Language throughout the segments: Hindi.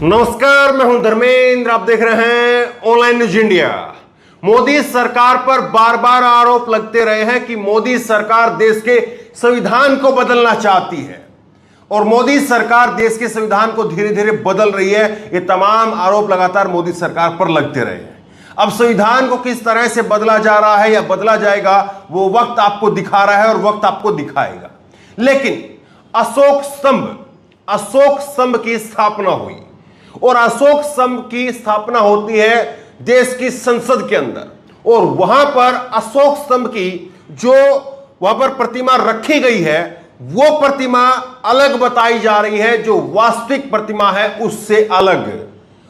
नमस्कार, मैं हूं धर्मेंद्र। आप देख रहे हैं ऑनलाइन न्यूज इंडिया। मोदी सरकार पर बार बार आरोप लगते रहे हैं कि मोदी सरकार देश के संविधान को बदलना चाहती है और मोदी सरकार देश के संविधान को धीरे धीरे बदल रही है। ये तमाम आरोप लगातार मोदी सरकार पर लगते रहे हैं। अब संविधान को किस तरह से बदला जा रहा है या बदला जाएगा, वो वक्त आपको दिखा रहा है और वक्त आपको दिखाएगा। लेकिन अशोक स्तंभ की स्थापना हुई और अशोक स्तंभ की स्थापना होती है देश की संसद के अंदर, और वहां पर अशोक स्तंभ की जो वहां पर प्रतिमा रखी गई है वो प्रतिमा अलग बताई जा रही है, जो वास्तविक प्रतिमा है उससे अलग।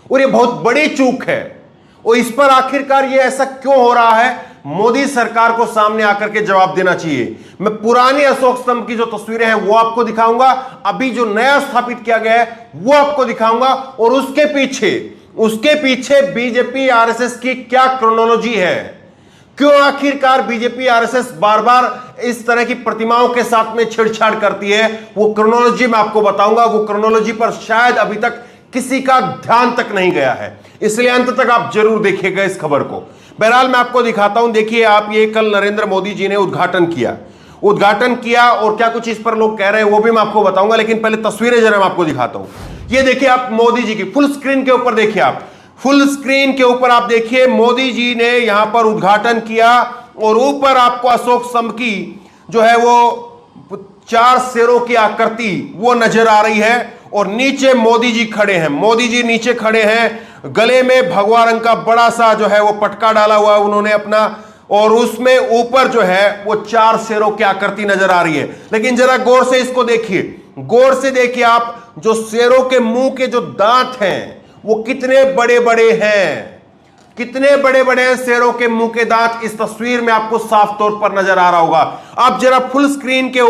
और ये बहुत बड़ी चूक है और इस पर आखिरकार ये ऐसा क्यों हो रहा है, मोदी सरकार को सामने आकर के जवाब देना चाहिए। मैं पुरानी अशोक स्तंभ की जो तस्वीरें हैं वो आपको दिखाऊंगा, अभी जो नया स्थापित किया गया है वो आपको दिखाऊंगा, और उसके पीछे बीजेपी आरएसएस की क्या क्रोनोलॉजी है, क्यों आखिरकार बीजेपी आरएसएस बार बार इस तरह की प्रतिमाओं के साथ में छेड़छाड़ करती है, वो क्रोनोलॉजी मैं आपको बताऊंगा। वो क्रोनोलॉजी पर शायद अभी तक किसी का ध्यान तक नहीं गया है, इसलिए अंत तक आप जरूर देखिएगा इस खबर को। बहरहाल मैं आपको दिखाता हूं। देखिए आप, ये कल नरेंद्र मोदी जी ने उद्घाटन किया और क्या कुछ इस पर लोग कह रहे हैं वो भी मैं आपको बताऊंगा, लेकिन पहले तस्वीरें जरा मैं आपको दिखाता हूं। ये देखिए आप, मोदी जी की फुल स्क्रीन के ऊपर देखिए आप, फुल स्क्रीन के ऊपर आप देखिए मोदी जी ने यहां पर उद्घाटन किया और ऊपर आपको अशोक स्तंभ की जो है वो 4 शेरों की आकृति वो नजर आ रही है, और नीचे मोदी जी खड़े हैं। मोदी जी नीचे खड़े हैं, गले में भगवा रंग का बड़ा सा जो है वो पटका डाला हुआ उन्होंने अपना, और उसमें ऊपर जो है वो 4 शेरों की आकृति नजर आ रही है। लेकिन जरा गौर से इसको देखिए, गौर से देखिए आप, जो शेरों के मुंह के जो दांत हैं वो कितने बड़े बड़े हैं, कितने बड़े बड़े हैं शेरों के मुंह के दांत। इस तस्वीर में आपको साफ तौर पर नजर आ रहा होगा। आप जरा फुल स्क्रीन के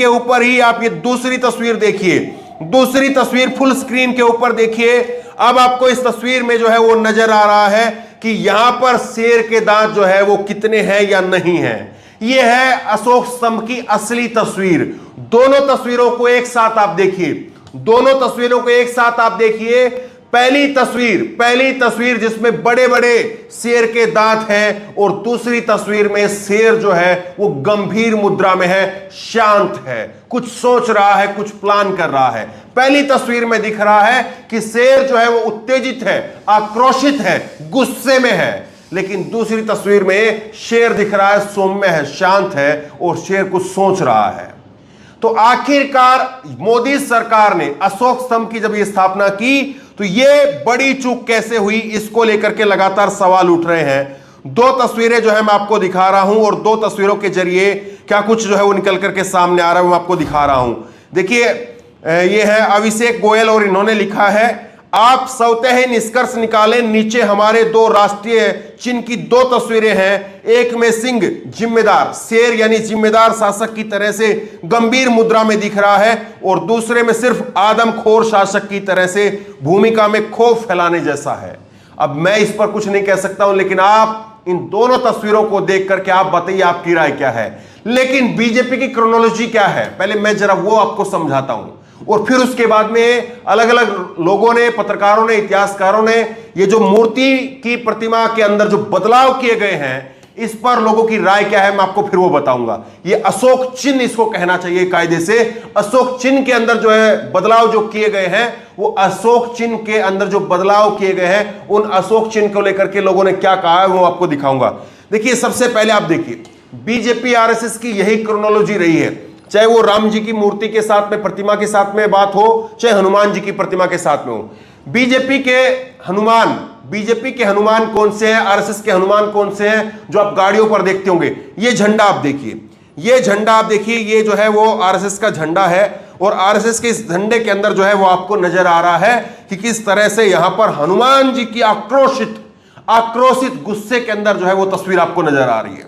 ऊपर ही आप ये दूसरी तस्वीर देखिए, दूसरी तस्वीर फुल स्क्रीन के ऊपर देखिए। अब आपको इस तस्वीर में जो है वो नजर आ रहा है कि यहां पर शेर के दांत जो है वो कितने हैं या नहीं है। ये है अशोक स्तंभ की असली तस्वीर। दोनों तस्वीरों को एक साथ आप देखिए, दोनों तस्वीरों को एक साथ आप देखिए। पहली तस्वीर जिसमें बड़े बड़े शेर के दांत हैं, और दूसरी तस्वीर में शेर जो है वो गंभीर मुद्रा में है, शांत है, कुछ सोच रहा है, कुछ प्लान कर रहा है। पहली तस्वीर में दिख रहा है कि शेर जो है वो उत्तेजित है, आक्रोशित है, गुस्से में है, लेकिन दूसरी तस्वीर में शेर दिख रहा है, सौम्य है, शांत है, और शेर कुछ सोच रहा है। तो आखिरकार मोदी सरकार ने अशोक स्तंभ की जब ये स्थापना की तो ये बड़ी चूक कैसे हुई, इसको लेकर के लगातार सवाल उठ रहे हैं। 2 तस्वीरें जो है मैं आपको दिखा रहा हूं, और 2 तस्वीरों के जरिए क्या कुछ जो है वो निकल करके सामने आ रहा है वो मैं आपको दिखा रहा हूं। देखिए ये है अभिषेक गोयल, और इन्होंने लिखा है, आप स्वतः ही निष्कर्ष निकालें, नीचे हमारे 2 राष्ट्रीय चिन्ह की 2 तस्वीरें हैं। एक में सिंह जिम्मेदार, शेर यानी जिम्मेदार शासक की तरह से गंभीर मुद्रा में दिख रहा है, और दूसरे में सिर्फ आदमखोर शासक की तरह से भूमिका में खौफ फैलाने जैसा है। अब मैं इस पर कुछ नहीं कह सकता हूं, लेकिन आप इन दोनों तस्वीरों को देख करके आप बताइए आपकी राय क्या है। लेकिन बीजेपी की क्रोनोलॉजी क्या है, पहले मैं जरा वो आपको समझाता हूं, और फिर उसके बाद में अलग अलग लोगों ने, पत्रकारों ने, इतिहासकारों ने ये जो मूर्ति की प्रतिमा के अंदर जो बदलाव किए गए हैं इस पर लोगों की राय क्या है, मैं आपको फिर वो बताऊंगा। ये अशोक चिन्ह इसको कहना चाहिए कायदे से। अशोक चिन्ह के अंदर जो है बदलाव जो किए गए हैं, वो अशोक चिन्ह के अंदर जो बदलाव किए गए हैं, उन अशोक चिन्ह को लेकर के लोगों ने क्या कहा है वो आपको दिखाऊंगा। देखिए सबसे पहले आप देखिए, बीजेपी आरएसएस की यही क्रोनोलॉजी रही है, चाहे वो राम जी की मूर्ति के साथ में, प्रतिमा के साथ में बात हो, चाहे हनुमान जी की प्रतिमा के साथ में हो। बीजेपी के हनुमान कौन से हैं, आरएसएस के हनुमान कौन से हैं जो आप गाड़ियों पर देखते होंगे। ये झंडा आप देखिए, ये झंडा आप देखिए, ये जो है वो आरएसएस का झंडा है, और आरएसएस के इस झंडे के अंदर जो है वो आपको नजर आ रहा है कि किस तरह से यहां पर हनुमान जी की आक्रोशित गुस्से के अंदर जो है वो तस्वीर आपको नजर आ रही है।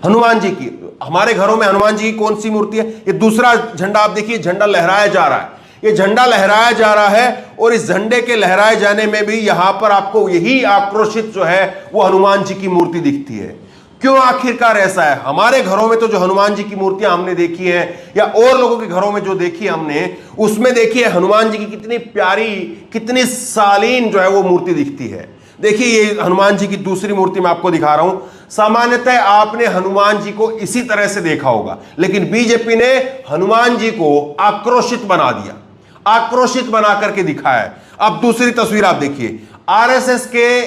हनुमान जी की, हमारे घरों में हनुमान जी की कौन सी मूर्ति है, ये दूसरा झंडा आप देखिए, झंडा लहराया जा रहा है, ये झंडा लहराया जा रहा है, और इस झंडे के लहराए जाने में भी यहां पर आपको यही आक्रोशित जो है वो हनुमान जी की मूर्ति दिखती है। क्यों आखिरकार ऐसा है? हमारे घरों में तो जो हनुमान जी की मूर्तियां हमने देखी हैं या और लोगों के घरों में जो देखी हमने, उसमें देखिए हनुमान जी की कितनी प्यारी, कितनी शालीन जो है वो मूर्ति दिखती है। देखिए ये हनुमान जी की दूसरी मूर्ति मैं आपको दिखा रहा हूं। सामान्यतः आपने हनुमान जी को इसी तरह से देखा होगा, लेकिन बीजेपी ने हनुमान जी को आक्रोशित बना दिया, आक्रोशित बना करके दिखाया है। अब दूसरी तस्वीर आप देखिए, आरएसएस के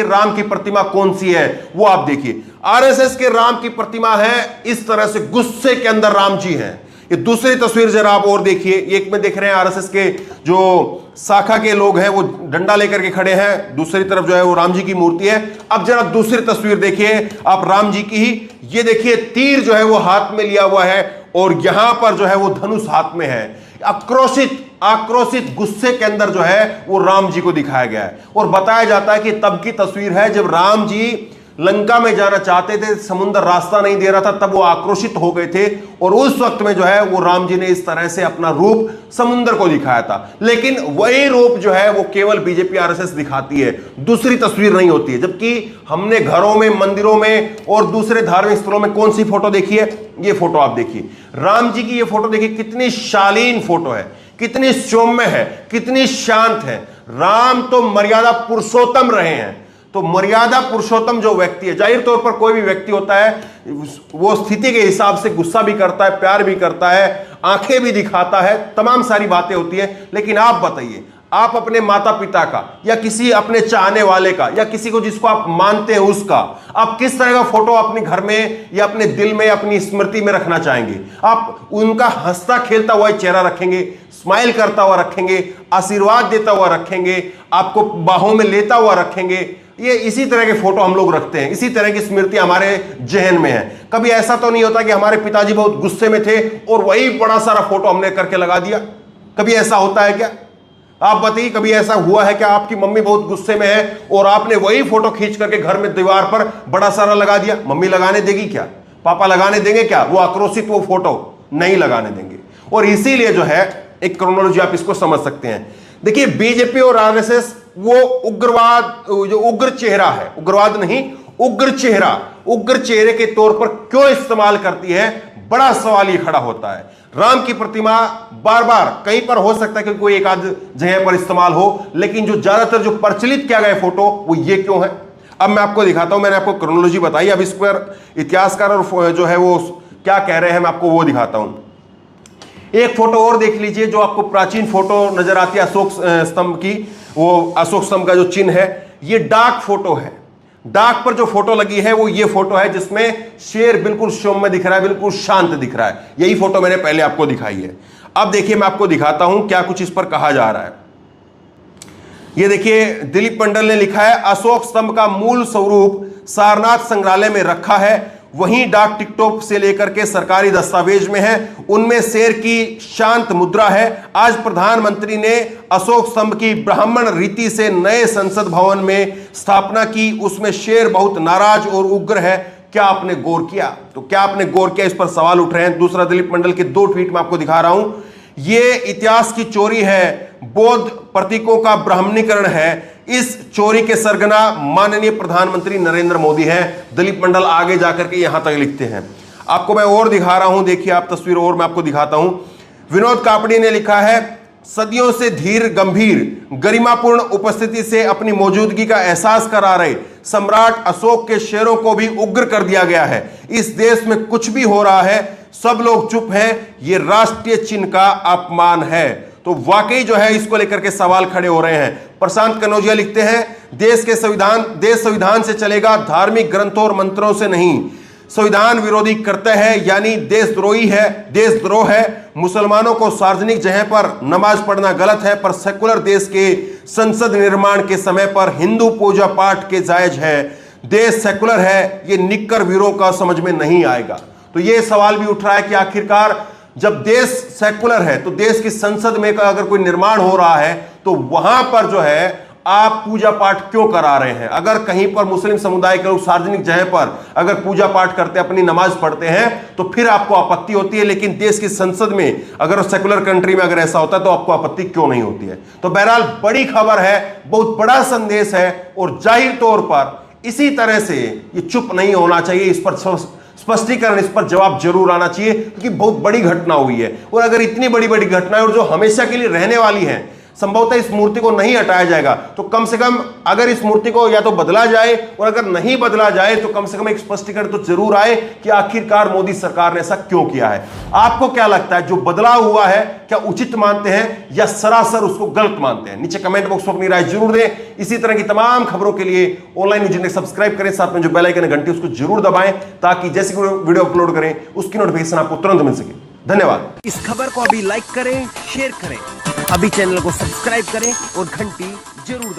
राम की प्रतिमा कौन सी है वो आप देखिए। आरएसएस के राम की प्रतिमा है इस तरह से, गुस्से के अंदर राम जी हैं। ये दूसरी तस्वीर जरा आप और देखिए, एक में देख रहे हैं आरएसएस के जो शाखा के लोग हैं वो डंडा लेकर के खड़े हैं, दूसरी तरफ जो है वो राम जी की मूर्ति है। अब जरा दूसरी तस्वीर देखिए आप राम जी की ही, ये देखिए तीर जो है वो हाथ में लिया हुआ है और यहां पर जो है वो धनुष हाथ में है। आक्रोशित गुस्से के अंदर जो है वो राम जी को दिखाया गया है और बताया जाता है कि तब की तस्वीर है जब राम जी लंका में जाना चाहते थे, समुद्र रास्ता नहीं दे रहा था, तब वो आक्रोशित हो गए थे और उस वक्त में जो है वो राम जी ने इस तरह से अपना रूप समुद्र को दिखाया था। लेकिन वही रूप जो है वो केवल बीजेपी आरएसएस दिखाती है, दूसरी तस्वीर नहीं होती है। जबकि हमने घरों में, मंदिरों में और दूसरे धार्मिक स्थलों में कौन सी फोटो देखी है? ये फोटो आप देखिए, राम जी की ये फोटो देखिए, कितनी शालीन फोटो है, कितनी सौम्य है, कितनी शांत है। राम तो मर्यादा पुरुषोत्तम रहे हैं, तो मर्यादा पुरुषोत्तम जो व्यक्ति है, जाहिर तौर पर कोई भी व्यक्ति होता है वो स्थिति के हिसाब से गुस्सा भी करता है, प्यार भी करता है, आंखें भी दिखाता है, तमाम सारी बातें होती हैं। लेकिन आप बताइए, आप अपने माता पिता का या किसी अपने चाहने वाले का या किसी को जिसको आप मानते हैं उसका आप किस तरह का फोटो अपने घर में या अपने दिल में, अपनी स्मृति में रखना चाहेंगे? आप उनका हंसता खेलता हुआ चेहरा रखेंगे, स्माइल करता हुआ रखेंगे, आशीर्वाद देता हुआ रखेंगे, आपको बाहों में लेता हुआ रखेंगे? ये इसी तरह के फोटो हम लोग रखते हैं, इसी तरह की स्मृति हमारे जहन में है। कभी ऐसा तो नहीं होता कि हमारे पिताजी बहुत गुस्से में थे और वही बड़ा सारा फोटो हमने करके लगा दिया? कभी ऐसा होता है क्या? आप बताइए, कभी ऐसा हुआ है क्या आपकी मम्मी बहुत गुस्से में है और आपने वही फोटो खींच करके घर में दीवार पर बड़ा सारा लगा दिया? मम्मी लगाने देगी क्या? पापा लगाने देंगे क्या? वो आक्रोशित वो फोटो नहीं लगाने देंगे। और इसीलिए जो है एक क्रोनोलॉजी आप इसको समझ सकते हैं। देखिए बीजेपी और आरएसएस वो उग्रवाद, जो उग्र चेहरा है, उग्रवाद नहीं, उग्र चेहरे के तौर पर क्यों इस्तेमाल करती है? बड़ा सवाल ये खड़ा होता है। राम की प्रतिमा बार बार कहीं पर हो सकता है कि कोई एक आध जगह पर इस्तेमाल हो, लेकिन जो ज्यादातर जो प्रचलित किया गया फोटो वो ये क्यों है? अब मैं आपको दिखाता हूं, मैंने आपको क्रोनोलॉजी बताई, अब इस पर इतिहासकार और जो है वो क्या कह रहे हैं मैं आपको वो दिखाता हूं। एक फोटो और देख लीजिए, जो आपको प्राचीन फोटो नजर आती है अशोक स्तंभ की, वो अशोक स्तंभ का जो चिन्ह है, ये डाक फोटो है। डाक पर जो फोटो लगी है वो ये फोटो है जिसमें शेर बिल्कुल सौम्य दिख रहा है, बिल्कुल शांत दिख रहा है। यही फोटो मैंने पहले आपको दिखाई है। अब देखिए मैं आपको दिखाता हूं क्या कुछ इस पर कहा जा रहा है। ये देखिए दिलीप मंडल ने लिखा है, अशोक स्तंभ का मूल स्वरूप सारनाथ संग्रहालय में रखा है, वहीं डाक टिकटों से लेकर के सरकारी दस्तावेज में है, उनमें शेर की शांत मुद्रा है। आज प्रधानमंत्री ने अशोक स्तंभ की ब्राह्मण रीति से नए संसद भवन में स्थापना की, उसमें शेर बहुत नाराज और उग्र है, क्या आपने गौर किया? तो क्या आपने गौर किया, इस पर सवाल उठ रहे हैं। दूसरा, दिलीप मंडल के 2 ट्वीट में आपको दिखा रहा हूं। ये इतिहास की चोरी है, बौद्ध प्रतीकों का ब्राह्मणीकरण है, इस चोरी के सरगना माननीय प्रधानमंत्री नरेंद्र मोदी हैं। दिलीप मंडल आगे जाकर के यहां तक लिखते हैं। आपको मैं और दिखा रहा हूं, देखिए आप तस्वीर और मैं आपको दिखाता हूं। विनोद कापड़ी ने लिखा है, सदियों से धीर गंभीर गरिमापूर्ण उपस्थिति से अपनी मौजूदगी का एहसास करा रहे सम्राट अशोक के शेरों को भी उग्र कर दिया गया है। इस देश में कुछ भी हो रहा है, सब लोग चुप हैं, ये राष्ट्रीय चिन्ह का अपमान है। तो वाकई जो है इसको लेकर के सवाल खड़े हो रहे हैं। प्रशांत कनौजिया लिखते हैं, देश संविधान से चलेगा, धार्मिक ग्रंथों और मंत्रों से नहीं। संविधान विरोधी कृत्य है, यानी देशद्रोह है। मुसलमानों को सार्वजनिक जगह पर नमाज पढ़ना गलत है, पर सेकुलर देश के संसद निर्माण के समय पर हिंदू पूजा पाठ के जायज है। देश सेकुलर है, ये निक्कर वीरों का समझ में नहीं आएगा। तो ये सवाल भी उठ रहा है कि आखिरकार जब देश सेकुलर है तो देश की संसद में अगर कोई निर्माण हो रहा है तो वहां पर जो है आप पूजा पाठ क्यों करा रहे हैं? अगर कहीं पर मुस्लिम समुदाय के लोग सार्वजनिक जगह पर अगर पूजा पाठ करते, अपनी नमाज पढ़ते हैं, तो फिर आपको आपत्ति होती है, लेकिन देश की संसद में अगर सेकुलर कंट्री में अगर ऐसा होता है तो आपको आपत्ति क्यों नहीं होती है? तो बहरहाल बड़ी खबर है, बहुत बड़ा संदेश है और जाहिर तौर पर इसी तरह से ये चुप नहीं होना चाहिए, इस पर स्पष्टीकरण, इस पर जवाब जरूर आना चाहिए, क्योंकि बहुत बड़ी घटना हुई है। और अगर इतनी बड़ी बड़ी घटना है और जो हमेशा के लिए रहने वाली है, संभवतः इस मूर्ति को नहीं हटाया जाएगा, तो कम से कम अगर इस मूर्ति को या तो बदला जाए, और अगर नहीं बदला जाए तो कम से कम एक स्पष्टीकरण तो जरूर आए कि आखिरकार मोदी सरकार ने ऐसा क्यों किया है। आपको क्या लगता है, जो बदलाव हुआ है क्या उचित मानते हैं या सरासर उसको गलत मानते हैं? नीचे कमेंट बॉक्स में अपनी राय जरूर दें। इसी तरह की तमाम खबरों के लिए ऑनलाइन न्यूज इंडिया सब्सक्राइब करें, साथ में जो बेल आइकन है घंटी उसको जरूर दबाएं, ताकि जैसे वीडियो अपलोड करें उसकी नोटिफिकेशन आपको तुरंत मिल सके। धन्यवाद। इस खबर को अभी लाइक करें, शेयर करें, अभी चैनल को सब्सक्राइब करें और घंटी जरूर